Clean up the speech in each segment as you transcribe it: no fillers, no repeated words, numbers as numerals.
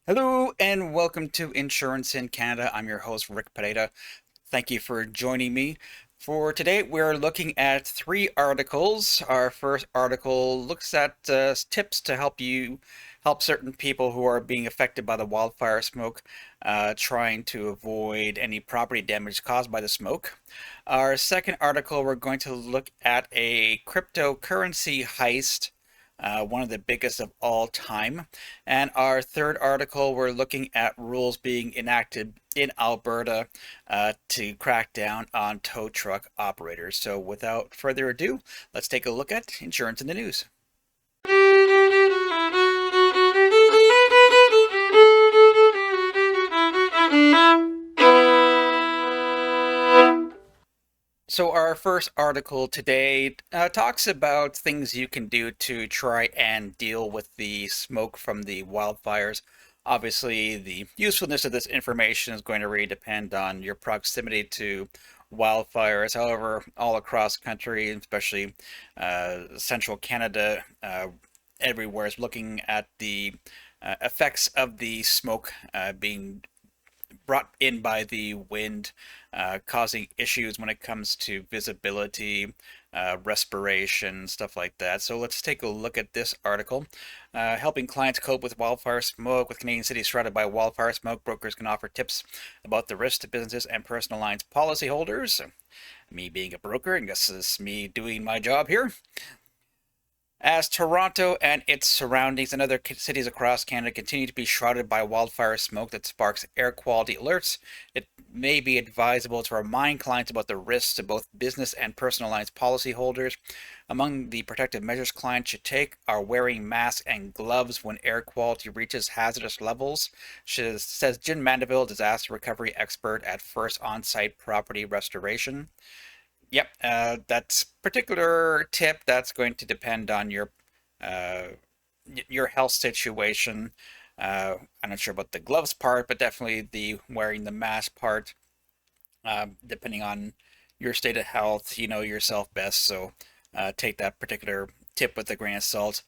Hello and welcome to Insurance in Canada. I'm your host, Rick Pineda. Thank you for joining me. For today, we're looking at three articles. Our first article looks at tips to help certain people who are being affected by the wildfire smoke, trying to avoid any property damage caused by the smoke. Our second article, we're going to look at a cryptocurrency heist, one of the biggest of all time. And our third article, we're looking at rules being enacted in Alberta to crack down on tow truck operators. So without further ado, let's take a look at insurance in the news. So our first article today talks about things you can do to try and deal with the smoke from the wildfires. Obviously, the usefulness of this information is going to really depend on your proximity to wildfires. However, all across country, especially central Canada, everywhere is looking at the effects of the smoke being brought in by the wind, causing issues when it comes to visibility, respiration, stuff like that. So let's take a look at this article. Helping clients cope with wildfire smoke. With Canadian cities surrounded by wildfire smoke, brokers can offer tips about the risks to businesses and personal lines policyholders. Me being a broker, I guess this is me doing my job here. As Toronto and its surroundings and other cities across Canada continue to be shrouded by wildfire smoke that sparks air quality alerts, it may be advisable to remind clients about the risks to both business and personal lines policyholders. Among the protective measures clients should take are wearing masks and gloves when air quality reaches hazardous levels, says Jim Mandeville, disaster recovery expert at First On-Site Property Restoration. Yep, that's particular tip. That's going to depend on uh, your health situation. I'm not sure about the gloves part, but definitely the wearing the mask part. Depending on your state of health, you know yourself best. So take that particular tip with a grain of salt.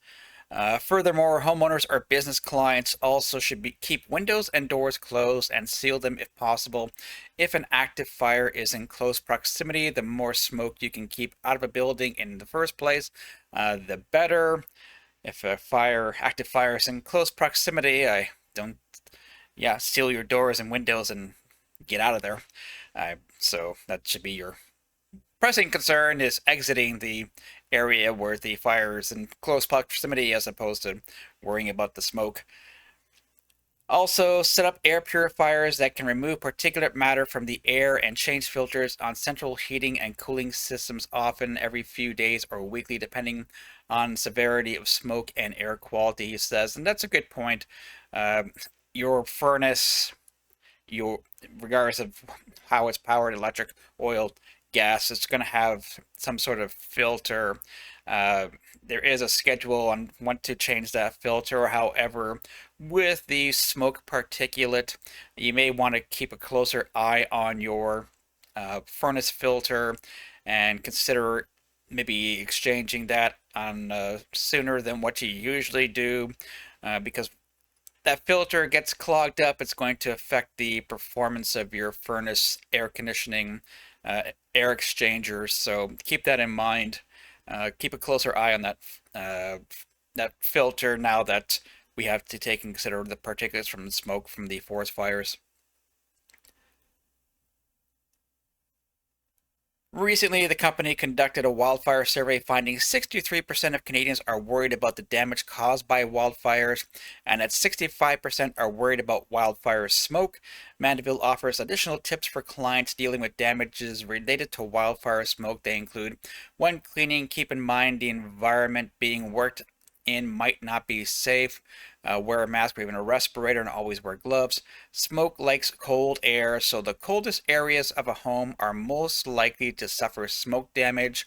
Furthermore, homeowners or business clients also should keep windows and doors closed and seal them if possible. If an active fire is in close proximity, the more smoke you can keep out of a building in the first place, the better. If active fire is in close proximity, I don't, yeah, seal your doors and windows and get out of there. So that should be your pressing concern is exiting the area where the fire is in close proximity as opposed to worrying about the smoke. Also, set up air purifiers that can remove particulate matter from the air and change filters on central heating and cooling systems often every few days or weekly, depending on severity of smoke and air quality, he says. And that's a good point. Uh, your furnace, regardless of how it's powered, electric, oil, gas, it's going to have some sort of filter. There is a schedule on when to change that filter. However, with the smoke particulate, you may want to keep a closer eye on your furnace filter and consider maybe exchanging that on sooner than what you usually do, because that filter gets clogged up, it's going to affect the performance of your furnace air conditioning air exchangers. So keep that in mind. Keep a closer eye on that filter now that we have to take and consider the particulates from the smoke from the forest fires. Recently, the company conducted a wildfire survey finding 63% of Canadians are worried about the damage caused by wildfires, and that 65% are worried about wildfire smoke. Mandeville offers additional tips for clients dealing with damages related to wildfire smoke. They include: when cleaning, keep in mind the environment being worked in might not be safe. Wear a mask or even a respirator and always wear gloves. Smoke likes cold air, so the coldest areas of a home are most likely to suffer smoke damage.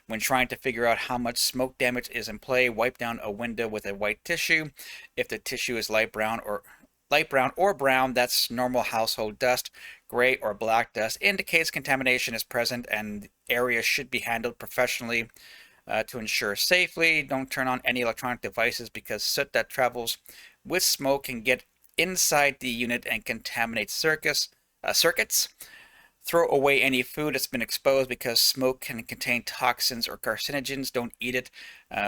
When trying to figure out how much smoke damage is in play, wipe down a window with a white tissue. If the tissue is light brown or brown, that's normal household dust. Gray or black dust indicates contamination is present and the area should be handled professionally. To ensure safely, don't turn on any electronic devices because soot that travels with smoke can get inside the unit and contaminate circuits. Throw away any food that's been exposed because smoke can contain toxins or carcinogens. Don't eat it.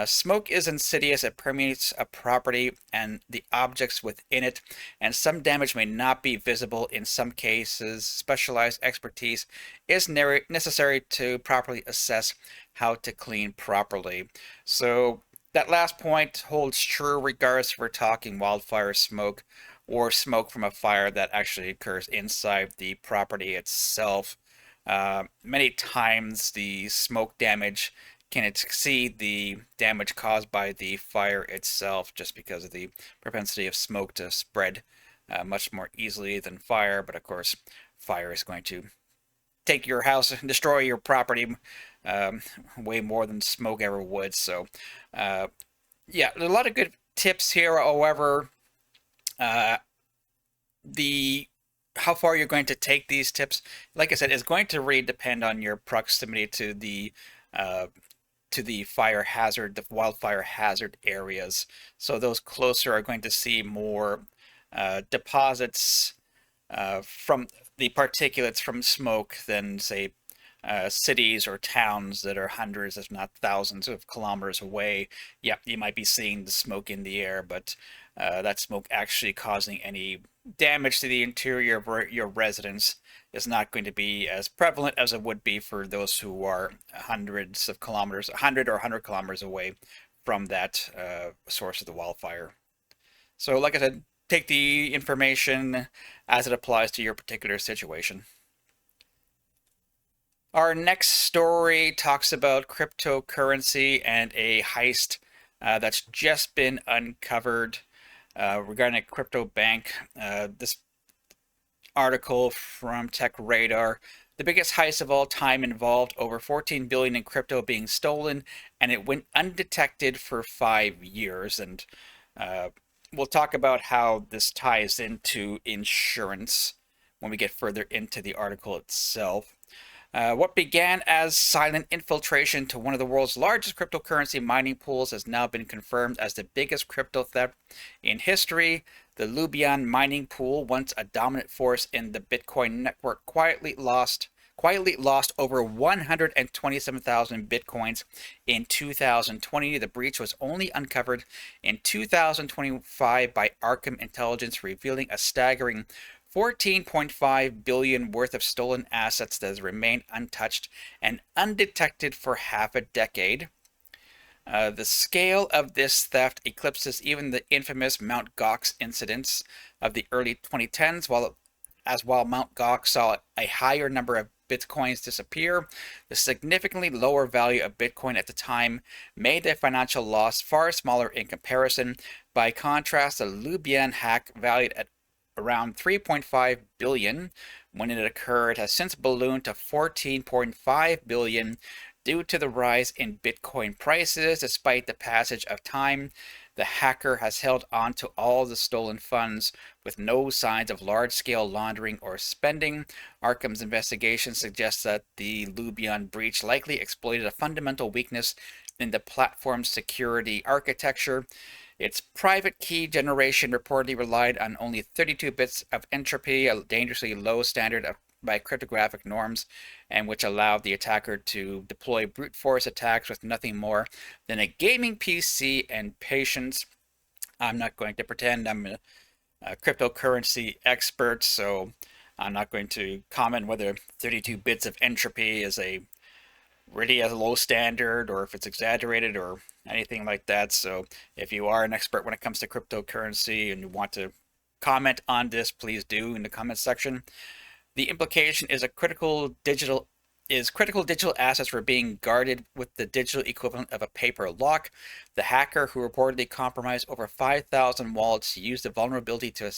Smoke is insidious. It permeates a property and the objects within it, and some damage may not be visible. In some cases, specialized expertise is necessary to properly assess how to clean properly. So that last point holds true regardless if we're talking wildfire smoke or smoke from a fire that actually occurs inside the property itself. Many times the smoke damage can exceed the damage caused by the fire itself just because of the propensity of smoke to spread much more easily than fire. But of course, fire is going to take your house and destroy your property way more than smoke ever would. So, yeah, a lot of good tips here. However, how far you're going to take these tips, like I said, is going to really depend on your proximity to the fire hazard, the wildfire hazard areas. So those closer are going to see more deposits from the particulates from smoke than, say, cities or towns that are hundreds, if not thousands of kilometers away. Yeah, you might be seeing the smoke in the air, but that smoke actually causing any damage to the interior of your residence is not going to be as prevalent as it would be for those who are hundreds of kilometers, 100 or 100 kilometers away from that source of the wildfire. So like I said, take the information as it applies to your particular situation. Our next story talks about cryptocurrency and a heist that's just been uncovered regarding a crypto bank. This article from Tech Radar: the biggest heist of all time involved over 14 billion in crypto being stolen, and it went undetected for 5 years. And we'll talk about how this ties into insurance when we get further into the article itself. What began as silent infiltration to one of the world's largest cryptocurrency mining pools has now been confirmed as the biggest crypto theft in history. The Lubian mining pool, once a dominant force in the Bitcoin network, quietly lost over 127,000 Bitcoins in 2020. The breach was only uncovered in 2025 by Arkham Intelligence, revealing a staggering 14.5 billion worth of stolen assets that has remained untouched and undetected for half a decade. The scale of this theft eclipses even the infamous Mt. Gox incidents of the early 2010s. While Mt. Gox saw a higher number of Bitcoins disappear, the significantly lower value of Bitcoin at the time made the financial loss far smaller in comparison. By contrast, the Lubian hack, valued at around 3.5 billion when it occurred, has since ballooned to 14.5 billion due to the rise in Bitcoin prices. Despite the passage of time, the hacker has held on to all the stolen funds with no signs of large-scale laundering or spending. Arkham's investigation suggests that the Lubian breach likely exploited a fundamental weakness in the platform's security architecture. Its private key generation reportedly relied on only 32 bits of entropy, a dangerously low standard by cryptographic norms, and which allowed the attacker to deploy brute force attacks with nothing more than a gaming PC and patience. I'm not going to pretend I'm a cryptocurrency expert, so I'm not going to comment whether 32 bits of entropy is really a low standard or if it's exaggerated or anything like that. So if you are an expert when it comes to cryptocurrency and you want to comment on this, please do in the comment section. The implication is critical digital assets were being guarded with the digital equivalent of a paper lock. The hacker, who reportedly compromised over 5,000 wallets, used the vulnerability to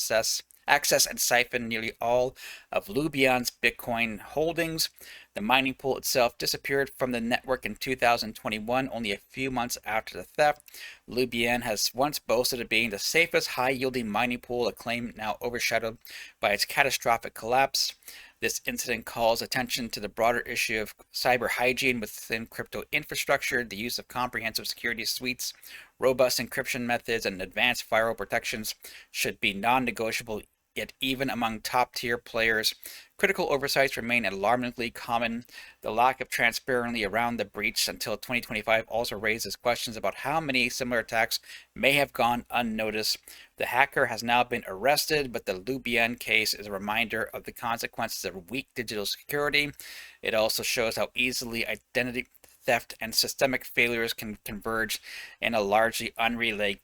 access and siphon nearly all of Lubian's Bitcoin holdings. The mining pool itself disappeared from the network in 2021, only a few months after the theft. Lubian has once boasted of being the safest high-yielding mining pool, a claim now overshadowed by its catastrophic collapse. This incident calls attention to the broader issue of cyber hygiene within crypto infrastructure. The use of comprehensive security suites attacks. Robust encryption methods and advanced firewall protections should be non-negotiable, yet even among top-tier players, critical oversights remain alarmingly common. The lack of transparency around the breach until 2025 also raises questions about how many similar attacks may have gone unnoticed. The hacker has now been arrested, but the Lubian case is a reminder of the consequences of weak digital security. It also shows how easily identity theft and systemic failures can converge in a largely unregulated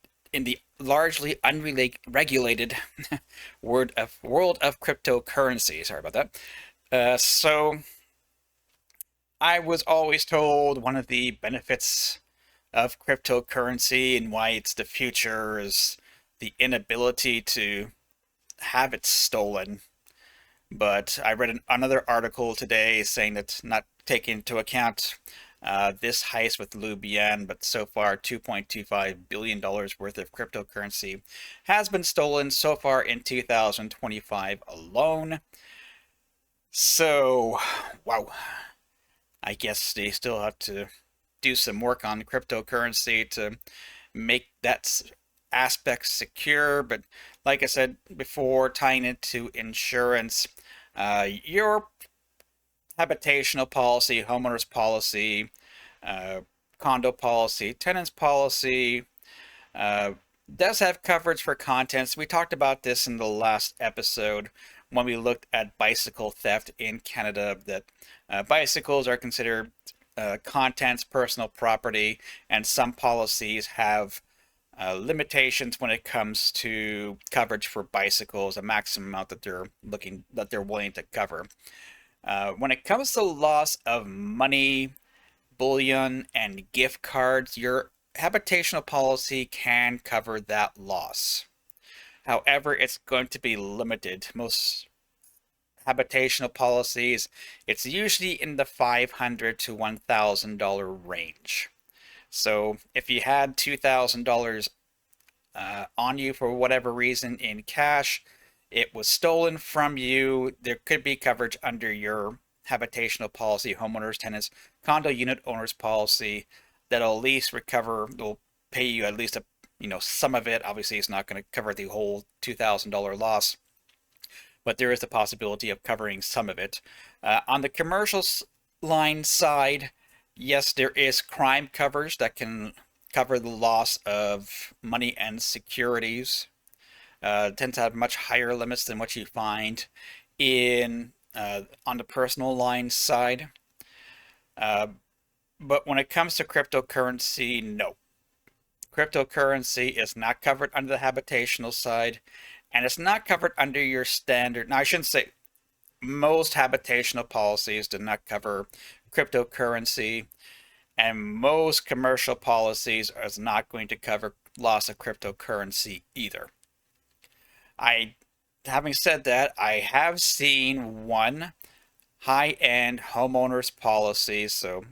world of cryptocurrency. Sorry about that. So I was always told one of the benefits of cryptocurrency and why it's the future is the inability to have it stolen. But I read another article today saying that's not taking into account this heist with Lubian, but so far $2.25 billion worth of cryptocurrency has been stolen so far in 2025 alone. So, wow. I guess they still have to do some work on cryptocurrency to make that aspect secure. But like I said before, tying it to insurance, your habitational policy, homeowners policy, condo policy, tenants policy, does have coverage for contents. We talked about this in the last episode when we looked at bicycle theft in Canada, that bicycles are considered contents, personal property, and some policies have limitations when it comes to coverage for bicycles, a maximum amount that they're willing to cover. When it comes to loss of money, bullion, and gift cards, your habitational policy can cover that loss. However, it's going to be limited. Most habitational policies, it's usually in the $500 to $1,000 range. So if you had $2,000 on you for whatever reason in cash, it was stolen from you, there could be coverage under your habitational policy, homeowners, tenants, condo unit owners policy that'll at least will pay you at least some of it. Obviously, it's not going to cover the whole $2,000 loss, but there is the possibility of covering some of it. On the commercial line side, yes, there is crime coverage that can cover the loss of money and securities. Tend to have much higher limits than what you find in on the personal line side. But when it comes to cryptocurrency, no. Cryptocurrency is not covered under the habitational side, and it's not covered under your standard. Now, I shouldn't say most habitational policies do not cover cryptocurrency, and most commercial policies are not going to cover loss of cryptocurrency either. Having said that, I have seen one high-end homeowners policy, so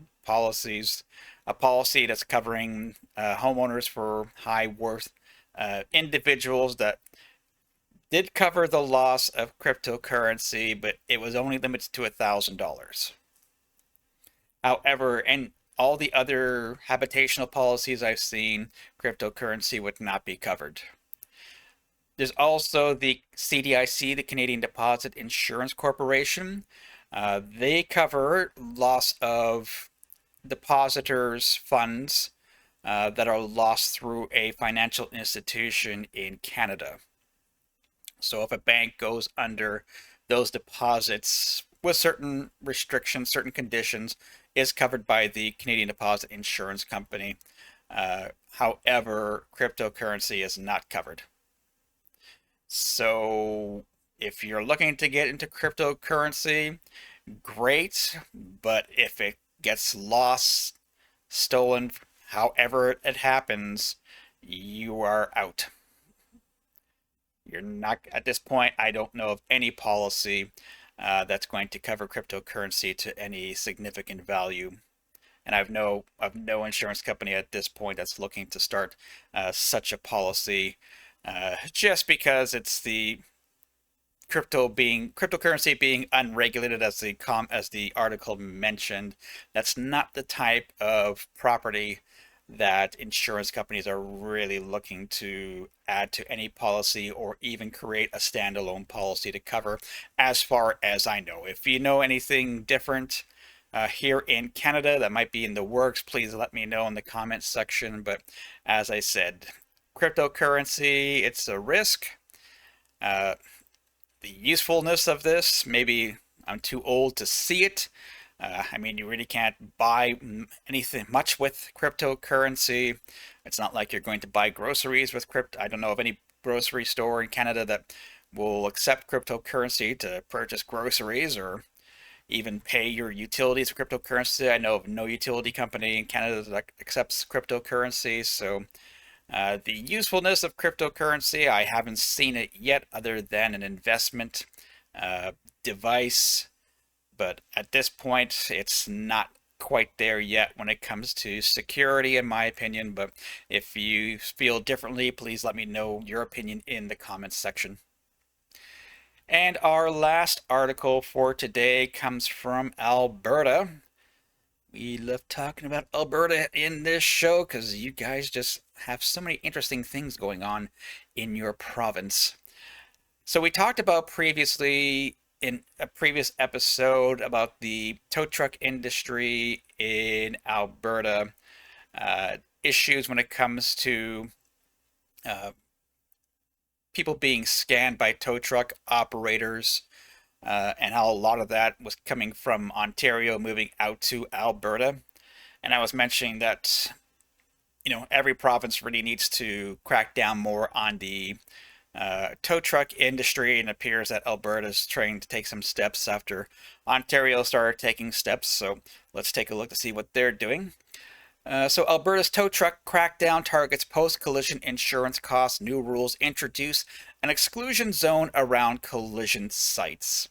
a policy that's covering homeowners for high worth individuals that did cover the loss of cryptocurrency, but it was only limited to $1,000. However, and all the other habitational policies I've seen, cryptocurrency would not be covered. There's also the CDIC, the Canadian Deposit Insurance Corporation. They cover loss of depositors' funds that are lost through a financial institution in Canada. So if a bank goes under, those deposits with certain restrictions, certain conditions, is covered by the Canadian Deposit Insurance Company. However, cryptocurrency is not covered. So if you're looking to get into cryptocurrency, great, but if it gets lost, stolen, however it happens, you are out. You're not, at this point, I don't know of any policy that's going to cover cryptocurrency to any significant value. And I've no insurance company at this point that's looking to start such a policy, just because it's the cryptocurrency being unregulated, as the article mentioned. That's not the type of property that insurance companies are really looking to add to any policy or even create a standalone policy to cover, as far as I know. If you know anything different here in Canada that might be in the works, please let me know in the comments section. But as I said, cryptocurrency, it's a risk. The usefulness of this, maybe I'm too old to see it. I mean, you really can't buy anything much with cryptocurrency. It's not like you're going to buy groceries with crypto. I don't know of any grocery store in Canada that will accept cryptocurrency to purchase groceries or even pay your utilities with cryptocurrency. I know of no utility company in Canada that accepts cryptocurrency. So the usefulness of cryptocurrency, I haven't seen it yet other than an investment device. But at this point, it's not quite there yet when it comes to security, in my opinion. But if you feel differently, please let me know your opinion in the comments section. And our last article for today comes from Alberta. We love talking about Alberta in this show because you guys just have so many interesting things going on in your province. So we talked about previously in a previous episode about the tow truck industry in Alberta, issues when it comes to people being scanned by tow truck operators, and how a lot of that was coming from Ontario moving out to Alberta. And I was mentioning that, every province really needs to crack down more on the tow truck industry, and it appears that Alberta's trying to take some steps after Ontario started taking steps. So let's take a look to see what they're doing. So Alberta's tow truck crackdown targets post-collision insurance costs. New rules introduce an exclusion zone around collision sites.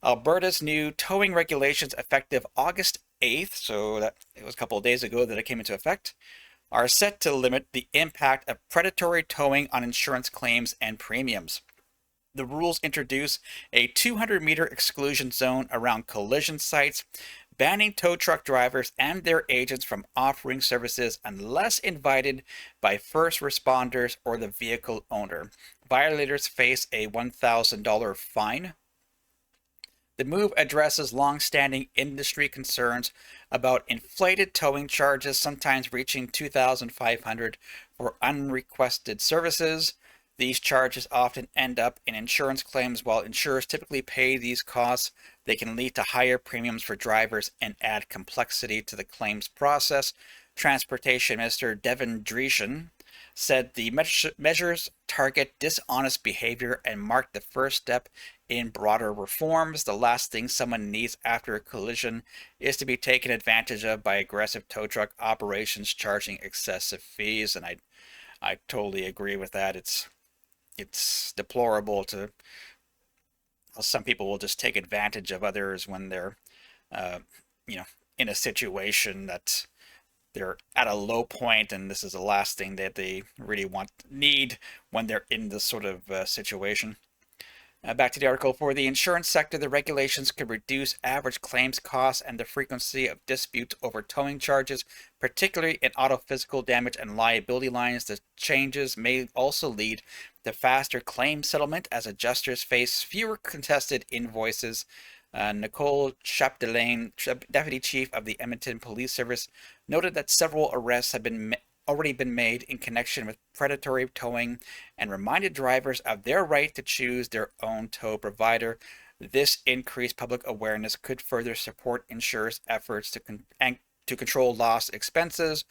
Alberta's new towing regulations, effective August 8th, so that it was a couple of days ago that it came into effect, are set to limit the impact of predatory towing on insurance claims and premiums. The rules introduce a 200-meter exclusion zone around collision sites, banning tow truck drivers and their agents from offering services unless invited by first responders or the vehicle owner. Violators face a $1,000 fine. The move addresses long-standing industry concerns about inflated towing charges, sometimes reaching $2,500 for unrequested services. These charges often end up in insurance claims. While insurers typically pay these costs, they can lead to higher premiums for drivers and add complexity to the claims process. Transportation Minister Devin Dreeshen said the measures target dishonest behavior and mark the first step in broader reforms. The last thing someone needs after a collision is to be taken advantage of by aggressive tow truck operations charging excessive fees. And I totally agree with that. It's deplorable to how some people will just take advantage of others when they're in a situation that they're at a low point, and this is the last thing that they really need when they're in this sort of situation. Back to the article. For the insurance sector, the regulations could reduce average claims costs and the frequency of disputes over towing charges, particularly in auto physical damage and liability lines. The changes may also lead to faster claim settlement as adjusters face fewer contested invoices. Nicole Chapdelaine, Deputy Chief of the Edmonton Police Service, noted that several arrests have already been made in connection with predatory towing and reminded drivers of their right to choose their own tow provider. This increased public awareness could further support insurers' efforts to control lost expenses.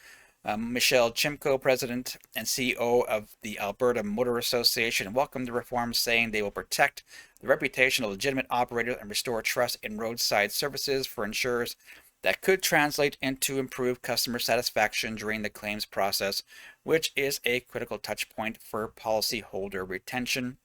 Michelle Chimko, President and CEO of the Alberta Motor Association, welcomed the reforms, saying they will protect the reputation of legitimate operators and restore trust in roadside services for insurers. That could translate into improved customer satisfaction during the claims process, which is a critical touch point for policyholder retention.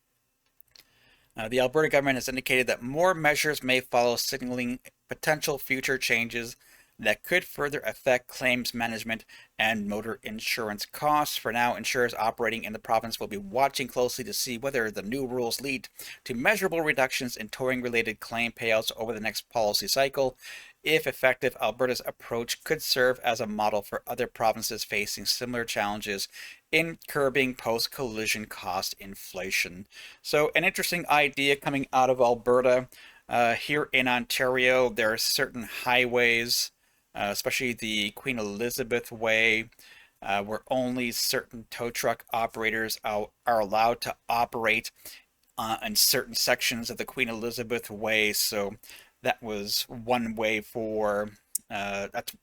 The Alberta government has indicated that more measures may follow, signaling potential future changes that could further affect claims management and motor insurance costs. For now, insurers operating in the province will be watching closely to see whether the new rules lead to measurable reductions in towing-related claim payouts over the next policy cycle. if effective, Alberta's approach could serve as a model for other provinces facing similar challenges in curbing post-collision cost inflation. So an interesting idea coming out of Alberta. Here in Ontario, there are certain highways, especially the Queen Elizabeth Way, where only certain tow truck operators are allowed to operate in certain sections of the Queen Elizabeth Way. So that was one way for that's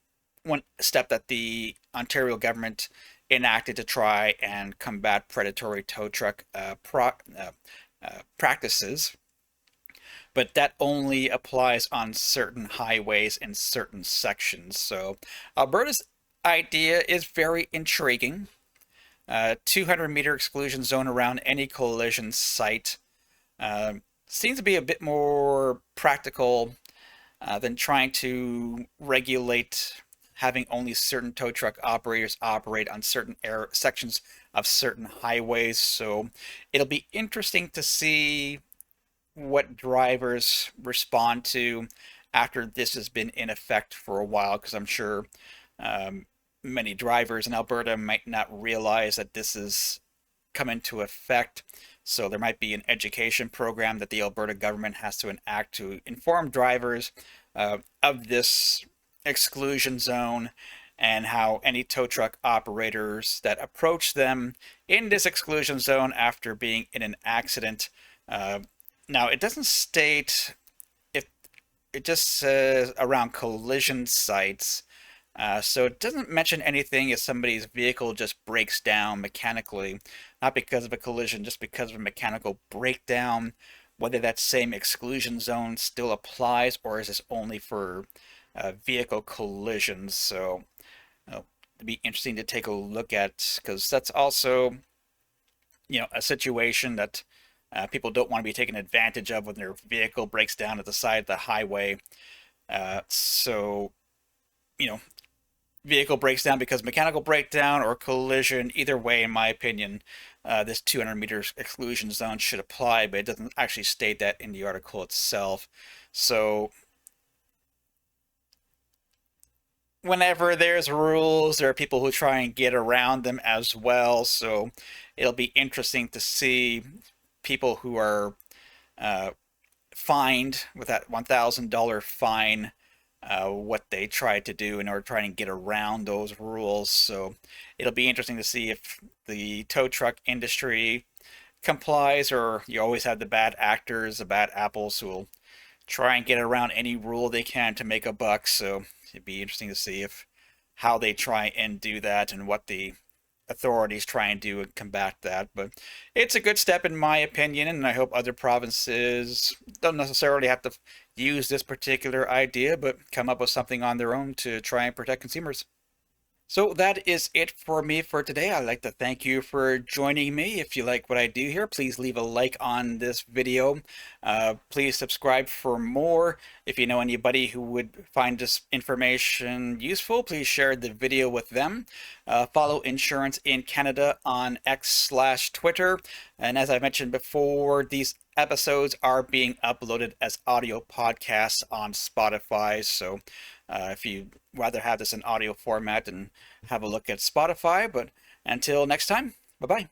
one step that the Ontario government enacted to try and combat predatory tow truck practices. But that only applies on certain highways in certain sections. So Alberta's idea is very intriguing. 200-meter exclusion zone around any collision site seems to be a bit more practical than trying to regulate having only certain tow truck operators operate on certain sections of certain highways. So it'll be interesting to see what drivers respond to after this has been in effect for a while, because I'm sure many drivers in Alberta might not realize that this is come into effect. So there might be an education program that the Alberta government has to enact to inform drivers of this exclusion zone and how any tow truck operators that approach them in this exclusion zone after being in an accident. Now, it doesn't state if it just says around collision sites. So it doesn't mention anything if somebody's vehicle just breaks down mechanically, not because of a collision, just because of a mechanical breakdown, whether that same exclusion zone still applies or is this only for vehicle collisions. So it'd be interesting to take a look at, because that's also, a situation that people don't want to be taken advantage of when their vehicle breaks down at the side of the highway. So, vehicle breaks down because mechanical breakdown or collision, either way, in my opinion, this 200 meters exclusion zone should apply, but it doesn't actually state that in the article itself. So whenever there's rules, there are people who try and get around them as well. So it'll be interesting to see people who are fined with that $1,000 fine, what they try to do in order to try and get around those rules. So it'll be interesting to see if the tow truck industry complies, or you always have the bad actors, the bad apples who will try and get around any rule they can to make a buck. So it'd be interesting to see how they try and do that and what the authorities try and do and combat that. But it's a good step in my opinion, and I hope other provinces don't necessarily have to use this particular idea, but come up with something on their own to try and protect consumers. So that is it for me for today. I'd like to thank you for joining me. If you like what I do here, please leave a like on this video. Please subscribe for more. If you know anybody who would find this information useful, please share the video with them. Follow Insurance in Canada on X/Twitter. And as I mentioned before, these episodes are being uploaded as audio podcasts on Spotify. So if you'd rather have this in audio format, and have a look at Spotify. But until next time, bye-bye.